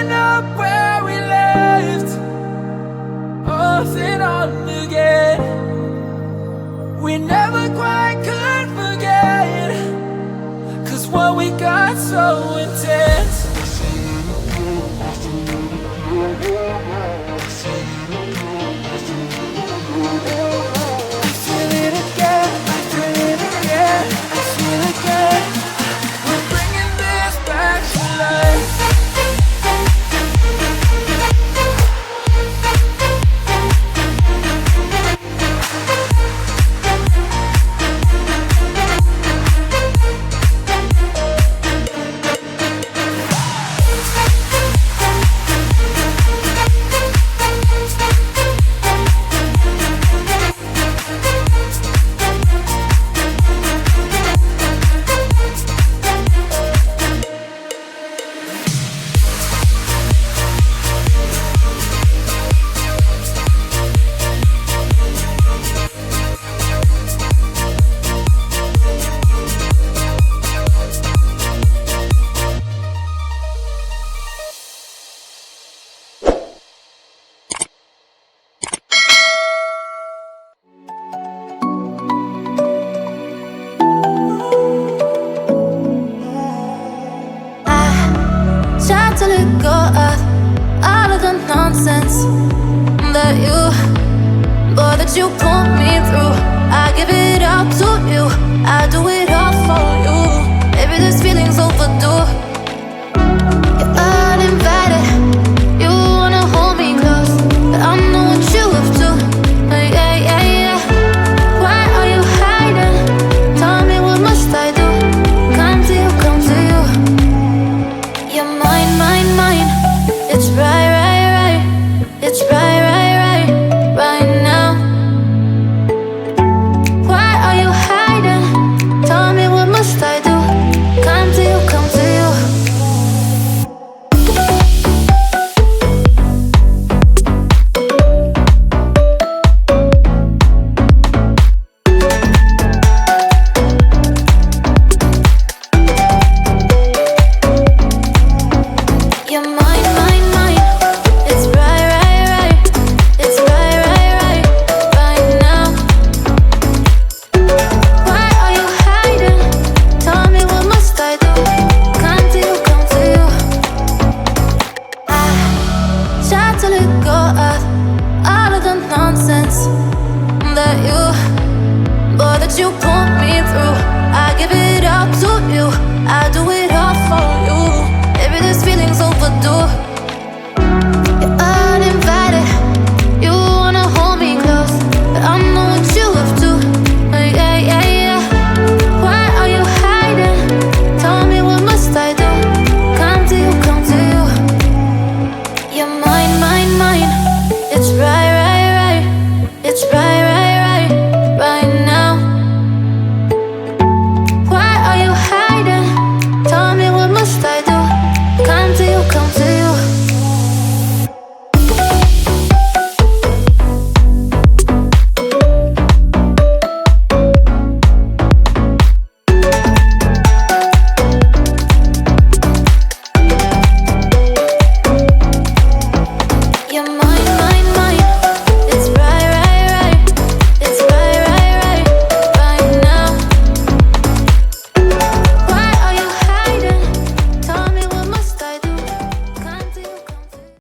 picking up where we left, off and on again. We never quite could forget, 'cause what we got so intense. I feel it again, I feel it again, I feel it again. We're bringing this back to life. Tried to let go of all of the nonsense that you put me through. I give it all to you, I do it all for you. Maybe this feeling's overdue. You're uninvited, you wanna hold me close, but I know what you have to. Yeah, yeah, yeah. Why are you hiding? Tell me, what must I do? Come to you, come to you. You're mine, mine, mine. It's right, right, right. It's right, right, right, right now. Why are you hiding? Tell me, what must I do? Come to you, come to you. You're mine, mine, mine. It's right, right, right. It's right, right, right, right now. Why are you hiding? Tell me, what must I do? Come to you, come to you. I tried to let go of all of the nonsense that you put me through. I give it all to you, I do it